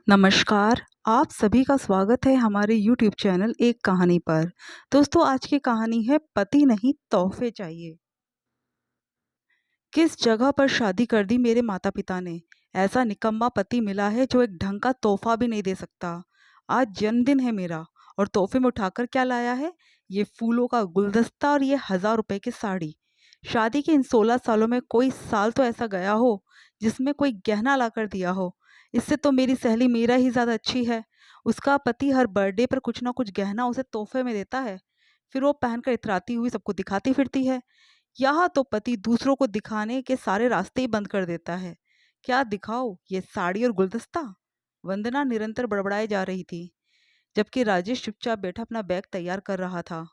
नमस्कार, आप सभी का स्वागत है हमारे यूट्यूब चैनल एक कहानी पर। दोस्तों आज की कहानी है पति नहीं तोहफे चाहिए। किस जगह पर शादी कर दी मेरे माता-पिता ने। ऐसा निकम्मा पति मिला है जो एक ढंग का तोहफ़ा भी नहीं दे सकता। आज जन्मदिन है मेरा और तोहफ़े में उठाकर क्या लाया है? ये फूलों का गुलदस्ता और ये ₹1000 की साड़ी। शादी के इन 16 सालों में कोई साल तो ऐसा गया हो जिसमें कोई गहना लाकर दिया हो। इससे तो मेरी सहेली मीरा ही ज़्यादा अच्छी है। उसका पति हर बर्थडे पर कुछ ना कुछ गहना उसे तोहफ़े में देता है। फिर वो पहनकर इतराती हुई सबको दिखाती फिरती है। यहाँ तो पति दूसरों को दिखाने के सारे रास्ते ही बंद कर देता है। क्या दिखाओ, ये साड़ी और गुलदस्ता? वंदना निरंतर बड़बड़ाए जा रही थी, जबकि राजेश चुपचाप बैठा अपना बैग तैयार कर रहा था।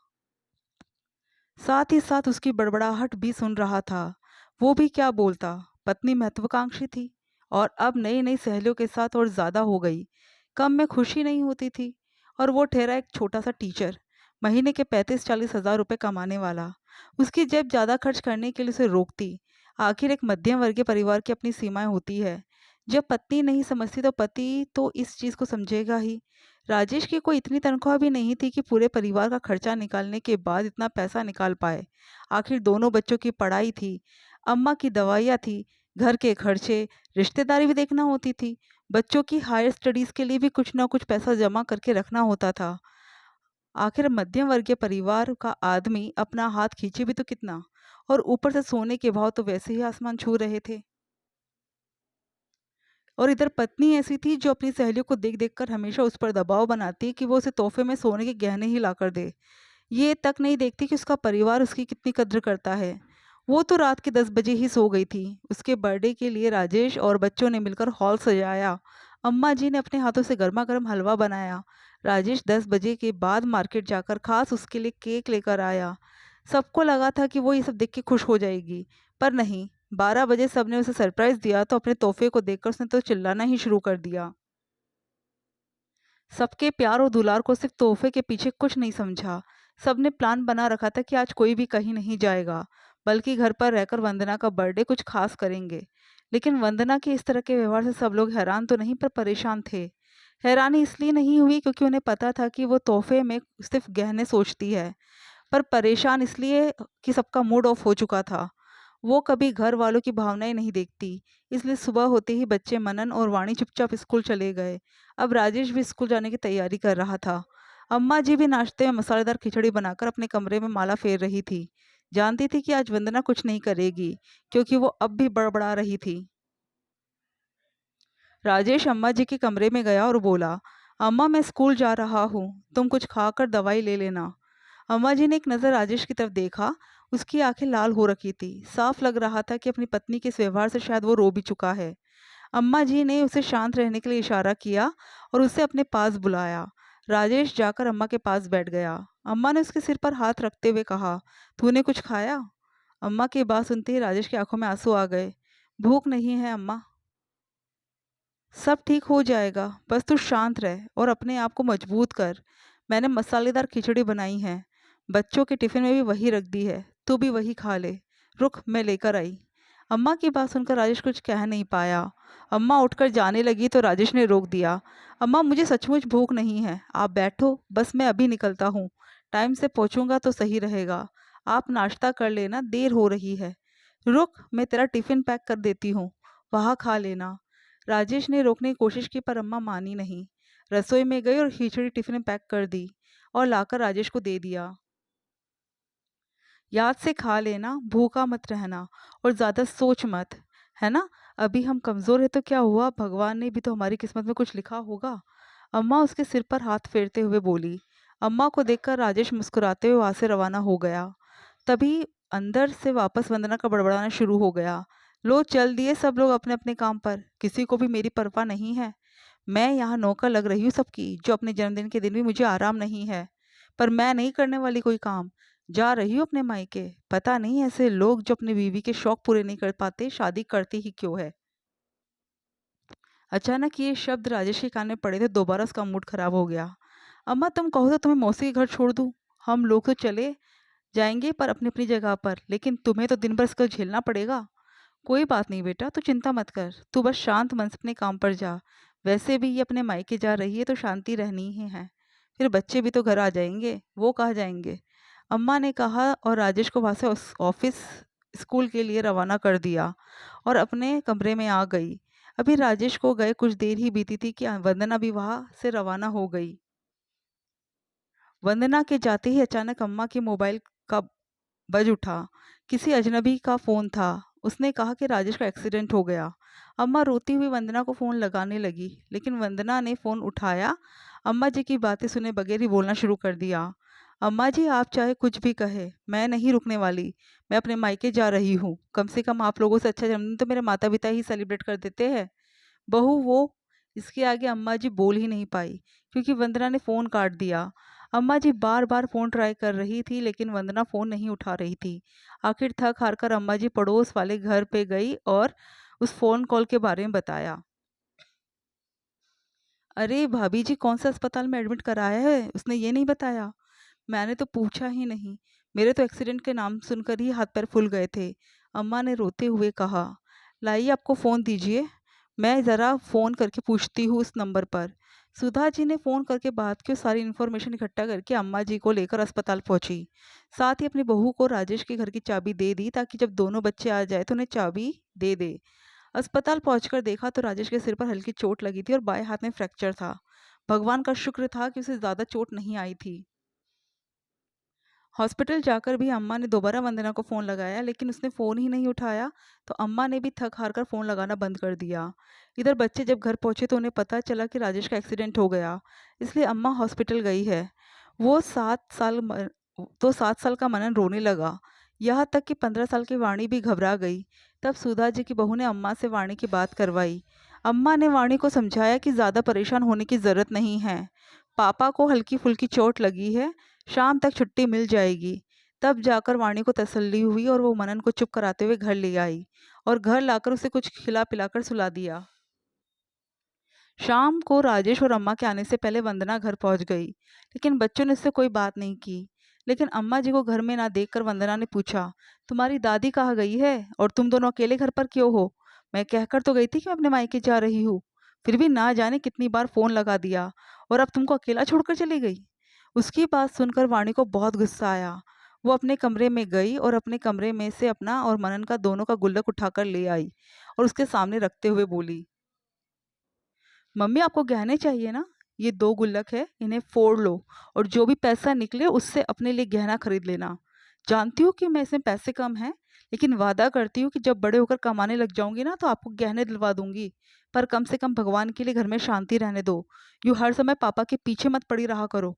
साथ ही साथ उसकी बड़बड़ाहट भी सुन रहा था। वो भी क्या बोलता, पत्नी महत्वाकांक्षी थी और अब नई नई सहेलियों के साथ और ज्यादा हो गई। कम में खुशी नहीं होती थी और वो ठहरा एक छोटा सा टीचर, महीने के 35-40 हज़ार रुपए कमाने वाला। उसकी जेब ज्यादा खर्च करने के लिए उसे रोकती। आखिर एक मध्यम वर्गीय परिवार की अपनी सीमाएं होती है। जब पत्नी नहीं समझती तो पति तो इस चीज को समझेगा ही। राजेश की कोई इतनी तनख्वाह भी नहीं थी कि पूरे परिवार का खर्चा निकालने के बाद इतना पैसा निकाल पाए। आखिर दोनों बच्चों की पढ़ाई थी, अम्मा की दवाइयाँ थी, घर के खर्चे, रिश्तेदारी भी देखना होती थी। बच्चों की हायर स्टडीज के लिए भी कुछ ना कुछ पैसा जमा करके रखना होता था। आखिर मध्यम वर्गीय परिवार का आदमी अपना हाथ खींचे भी तो कितना, और ऊपर से सोने के भाव तो वैसे ही आसमान छू रहे थे। और इधर पत्नी ऐसी थी जो अपनी सहेलियों को देख देख कर हमेशा उस पर दबाव बनाती कि वो उसे तोहफे में सोने के गहने ही लाकर दे। ये तक नहीं देखती कि उसका परिवार उसकी कितनी कद्र करता है। वो तो रात के 10 बजे ही सो गई थी। उसके बर्थडे के लिए राजेश और बच्चों ने मिलकर हॉल सजाया। अम्मा जी ने अपने हाथों से गर्मा गर्म हलवा बनाया। राजेश 10 बजे के बाद मार्केट जाकर खास उसके लिए केक लेकर आया। सबको लगा था कि वो ये सब देख के खुश हो जाएगी, पर नहीं। 12 बजे सबने उसे सरप्राइज दिया तो अपने तोहफे को देखकर उसने तो चिल्लाना ही शुरू कर दिया। सबके प्यार और दुलार को सिर्फ तोहफे के पीछे कुछ नहीं समझा। सबने प्लान बना रखा था कि आज कोई भी कहीं नहीं जाएगा, बल्कि घर पर रहकर वंदना का बर्थडे कुछ खास करेंगे। लेकिन वंदना के इस तरह के व्यवहार से सब लोग हैरान तो नहीं पर परेशान थे। हैरानी इसलिए नहीं हुई क्योंकि उन्हें पता था कि वो तोहफे में सिर्फ गहने सोचती है, पर परेशान इसलिए कि सबका मूड ऑफ हो चुका था। वो कभी घर वालों की भावनाएं नहीं देखती, इसलिए सुबह होते ही बच्चे मनन और वाणी चुपचाप स्कूल चले गए। अब राजेश भी स्कूल जाने की तैयारी कर रहा था। अम्मा जी भी नाश्ते में मसालेदार खिचड़ी बनाकर अपने कमरे में माला फेर रही थी। जानती थी कि आज वंदना कुछ नहीं करेगी, क्योंकि वो अब भी बड़बड़ा रही थी। राजेश अम्मा जी के कमरे में गया और बोला, अम्मा मैं स्कूल जा रहा हूँ, तुम कुछ खाकर दवाई ले लेना। अम्मा जी ने एक नज़र राजेश की तरफ देखा। उसकी आंखें लाल हो रखी थी। साफ लग रहा था कि अपनी पत्नी के इस व्यवहार से शायद वो रो भी चुका है। अम्मा जी ने उसे शांत रहने के लिए इशारा किया और उसे अपने पास बुलाया। राजेश जाकर अम्मा के पास बैठ गया। अम्मा ने उसके सिर पर हाथ रखते हुए कहा, तूने कुछ खाया? अम्मा की बात सुनते ही राजेश की आंखों में आंसू आ गए। भूख नहीं है अम्मा। सब ठीक हो जाएगा, बस तू शांत रह और अपने आप को मजबूत कर। मैंने मसालेदार खिचड़ी बनाई है, बच्चों के टिफिन में भी वही रख दी है, तू भी वही खा ले। रुक, मैं लेकर आई। अम्मा की बात सुनकर राजेश कुछ कह नहीं पाया। अम्मा उठकर जाने लगी तो राजेश ने रोक दिया। अम्मा मुझे सचमुच भूख नहीं है, आप बैठो, बस मैं अभी निकलता हूँ। टाइम से पहुँचूंगा तो सही रहेगा। आप नाश्ता कर लेना, देर हो रही है। रुक, मैं तेरा टिफिन पैक कर देती हूँ, वहाँ खा लेना। राजेश ने रोकने की कोशिश की पर अम्मा मानी नहीं। रसोई में गई और खिचड़ी टिफिन में पैक कर दी और लाकर राजेश को दे दिया। याद से खा लेना, भूखा मत रहना और ज्यादा सोच मत, है ना? अभी हम कमजोर है तो क्या हुआ, भगवान ने भी तो हमारी किस्मत में कुछ लिखा होगा। अम्मा उसके सिर पर हाथ फेरते हुए बोली। अम्मा को देखकर राजेश मुस्कुराते हुए वहां से रवाना हो गया। तभी अंदर से वापस वंदना का बड़बड़ाना शुरू हो गया। लो चल दिए सब लोग अपने अपने काम पर, किसी को भी मेरी परवाह नहीं है। मैं यहाँ नौकर लग रही हूँ सबकी, जो अपने जन्मदिन के दिन भी मुझे आराम नहीं है। पर मैं नहीं करने वाली कोई काम। जा रही हूँ अपने मायके। पता नहीं ऐसे लोग जो अपनी बीवी के शौक पूरे नहीं कर पाते शादी करते ही क्यों है। अचानक ये शब्द राजेश के कान में पड़े थे, दोबारा उसका मूड खराब हो गया। अम्मा तुम कहो तो तुम्हें मौसी के घर छोड़ दूँ? हम लोग तो चले जाएंगे पर अपनी अपनी जगह पर, लेकिन तुम्हें तो दिन भर इसका झेलना पड़ेगा। कोई बात नहीं बेटा, तू चिंता मत कर, तू बस शांत मन से अपने काम पर जा। वैसे भी ये अपने मायके जा रही है तो शांति रहनी ही है। फिर बच्चे भी तो घर आ जाएंगे, वो कहाँ जाएंगे? अम्मा ने कहा और राजेश को वहाँ से ऑफिस स्कूल के लिए रवाना कर दिया और अपने कमरे में आ गई। अभी राजेश को गए कुछ देर ही बीती थी कि वंदना भी वहाँ से रवाना हो गई। वंदना के जाते ही अचानक अम्मा के मोबाइल का बज उठा। किसी अजनबी का फ़ोन था। उसने कहा कि राजेश का एक्सीडेंट हो गया। अम्मा रोती हुई वंदना को फ़ोन लगाने लगी, लेकिन वंदना ने फ़ोन उठाया, अम्मा जी की बातें सुने बगैर ही बोलना शुरू कर दिया। अम्मा जी, आप चाहे कुछ भी कहे, मैं नहीं रुकने वाली। मैं अपने मायके जा रही हूँ। कम से कम आप लोगों से अच्छा जन्मदिन तो मेरे माता पिता ही सेलिब्रेट कर देते हैं। बहू वो। इसके आगे अम्मा जी बोल ही नहीं पाई, क्योंकि वंदना ने फ़ोन काट दिया। अम्मा जी बार बार फ़ोन ट्राई कर रही थी, लेकिन वंदना फ़ोन नहीं उठा रही थी। आखिर थक हार कर अम्मा जी पड़ोस वाले घर पे गई और उस फ़ोन कॉल के बारे में बताया। अरे भाभी जी, कौन सा अस्पताल में एडमिट कराया है, उसने ये नहीं बताया? मैंने तो पूछा ही नहीं। मेरे तो एक्सीडेंट के नाम सुनकर ही हाथ पैर फूल गए थे। अम्मा ने रोते हुए कहा। लाइए, आपको फ़ोन दीजिए, मैं ज़रा फ़ोन करके पूछती हूँ उस नंबर पर। सुधा जी ने फ़ोन करके बात की और सारी इन्फॉर्मेशन इकट्ठा करके अम्मा जी को लेकर अस्पताल पहुंची। साथ ही अपनी बहू को राजेश के घर की चाबी दे दी, ताकि जब दोनों बच्चे आ जाए तो उन्हें चाबी दे दे। अस्पताल पहुंचकर देखा तो राजेश के सिर पर हल्की चोट लगी थी और बाएं हाथ में फ्रैक्चर था। भगवान का शुक्र था कि उसे ज़्यादा चोट नहीं आई थी। हॉस्पिटल जाकर भी अम्मा ने दोबारा वंदना को फ़ोन लगाया, लेकिन उसने फ़ोन ही नहीं उठाया। तो अम्मा ने भी थक हार कर फ़ोन लगाना बंद कर दिया। इधर बच्चे जब घर पहुंचे तो उन्हें पता चला कि राजेश का एक्सीडेंट हो गया, इसलिए अम्मा हॉस्पिटल गई है। वो 7 साल का मनन रोने लगा। यहाँ तक कि 15 साल की वाणी भी घबरा गई। तब सुधा जी की बहू ने अम्मा से वाणी की बात करवाई। अम्मा ने वाणी को समझाया कि ज़्यादा परेशान होने की ज़रूरत नहीं है। पापा को हल्की फुल्की चोट लगी है, शाम तक छुट्टी मिल जाएगी। तब जाकर वाणी को तसल्ली हुई और वो मनन को चुप कराते हुए घर ले आई और घर लाकर उसे कुछ खिला पिलाकर सुला दिया। शाम को राजेश और अम्मा के आने से पहले वंदना घर पहुंच गई, लेकिन बच्चों ने उससे कोई बात नहीं की। लेकिन अम्मा जी को घर में ना देखकर वंदना ने पूछा, तुम्हारी दादी कहाँ गई है और तुम दोनों अकेले घर पर क्यों हो? मैं कहकर तो गई थी कि मैं अपने मायके जा रही हूँ। फिर भी ना जाने कितनी बार फोन लगा दिया और अब तुमको अकेला छोड़कर चली गई। उसकी बात सुनकर वाणी को बहुत गुस्सा आया। वो अपने कमरे में गई और अपने कमरे में से अपना और मनन का दोनों का गुल्लक उठाकर ले आई और उसके सामने रखते हुए बोली, मम्मी, आपको गहने चाहिए ना? ये 2 गुल्लक है, इन्हें फोड़ लो और जो भी पैसा निकले उससे अपने लिए गहना खरीद लेना। जानती हूँ कि मैं इसमें पैसे कम हैं, लेकिन वादा करती हूँ कि जब बड़े होकर कमाने लग जाऊंगी ना तो आपको गहने दिलवा दूंगी। पर कम से कम भगवान के लिए घर में शांति रहने दो। यूँ हर समय पापा के पीछे मत पड़ी रहा करो।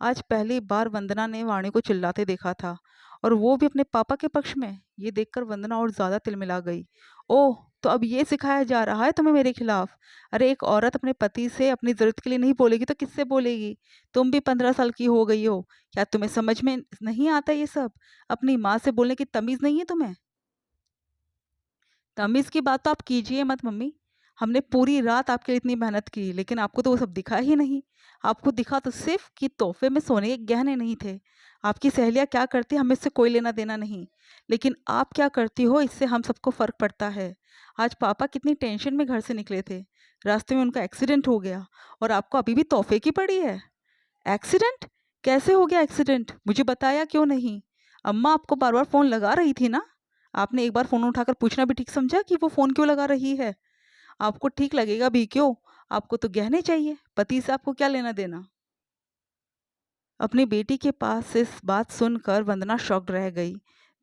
आज पहली बार वंदना ने वाणी को चिल्लाते देखा था, और वो भी अपने पापा के पक्ष में। ये देखकर वंदना और ज्यादा तिलमिला गई। ओह, तो अब ये सिखाया जा रहा है तुम्हें मेरे खिलाफ? अरे, एक औरत अपने पति से अपनी जरूरत के लिए नहीं बोलेगी तो किससे बोलेगी? तुम भी 15 साल की हो गई हो। क्या तुम्हें समझ में नहीं आता ये सब? अपनी माँ से बोलने की तमीज नहीं है तुम्हें? तमीज़ की बात तो आप कीजिए मत मम्मी। हमने पूरी रात आपके लिए इतनी मेहनत की, लेकिन आपको तो वो सब दिखा ही नहीं। आपको दिखा तो सिर्फ कि तोहफे में सोने के गहने नहीं थे। आपकी सहेलियाँ क्या करती हमें इससे कोई लेना देना नहीं, लेकिन आप क्या करती हो इससे हम सबको फ़र्क पड़ता है। आज पापा कितनी टेंशन में घर से निकले थे, रास्ते में उनका एक्सीडेंट हो गया और आपको अभी भी तोहफे की पड़ी है। एक्सीडेंट? कैसे हो गया एक्सीडेंट? मुझे बताया क्यों नहीं? अम्मा आपको बार बार फ़ोन लगा रही थी ना? आपने एक बार फ़ोन उठाकर पूछना भी ठीक समझा कि वो फ़ोन क्यों लगा रही है? आपको ठीक लगेगा भी क्यों? आपको तो गहने चाहिए, पति से आपको क्या लेना देना? अपनी बेटी के पास से इस बात सुनकर वंदना शॉक्ड रह गई।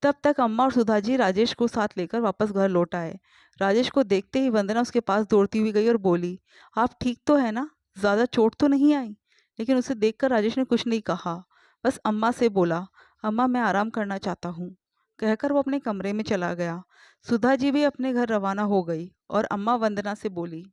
तब तक अम्मा और सुधाजी राजेश को साथ लेकर वापस घर लौट आए। राजेश को देखते ही वंदना उसके पास दौड़ती हुई गई और बोली, आप ठीक तो है ना? ज़्यादा चोट तो नहीं आई? लेकिन उसे देखकर राजेश ने कुछ नहीं कहा, बस अम्मा से बोला, अम्मा, मैं आराम करना चाहता हूँ, कहकर वो अपने कमरे में चला गया। सुधा जी भी अपने घर रवाना हो गई और अम्मा वंदना से बोली,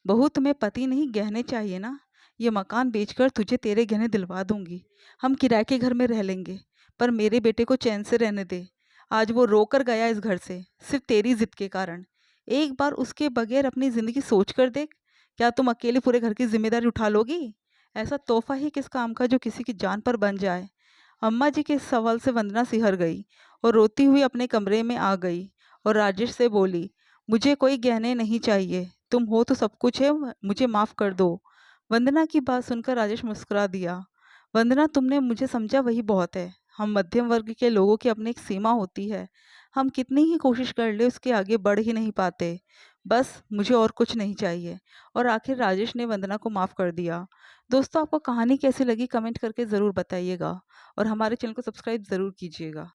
बहू, तुम्हें पति नहीं गहने चाहिए ना? ये मकान बेचकर तुझे तेरे गहने दिलवा दूंगी। हम किराए के घर में रह लेंगे, पर मेरे बेटे को चैन से रहने दे। आज वो रोकर गया इस घर से, सिर्फ तेरी जिद के कारण। एक बार उसके बगैर अपनी जिंदगी सोच कर देख। क्या तुम अकेले पूरे घर की जिम्मेदारी उठा लोगी? ऐसा तोहफा ही किस काम का जो किसी की जान पर बन जाए? अम्मा जी के इस सवाल से वंदना सिहर गई और रोती हुई अपने कमरे में आ गई और राजेश से बोली, मुझे कोई गहने नहीं चाहिए, तुम हो तो सब कुछ है, मुझे माफ़ कर दो। वंदना की बात सुनकर राजेश मुस्कुरा दिया। वंदना, तुमने मुझे समझा वही बहुत है। हम मध्यम वर्ग के लोगों की अपनी एक सीमा होती है। हम कितनी ही कोशिश कर ले उसके आगे बढ़ ही नहीं पाते। बस मुझे और कुछ नहीं चाहिए। और आखिर राजेश ने वंदना को माफ़ कर दिया। दोस्तों, आपको कहानी कैसी लगी कमेंट करके ज़रूर बताइएगा और हमारे चैनल को सब्सक्राइब ज़रूर कीजिएगा।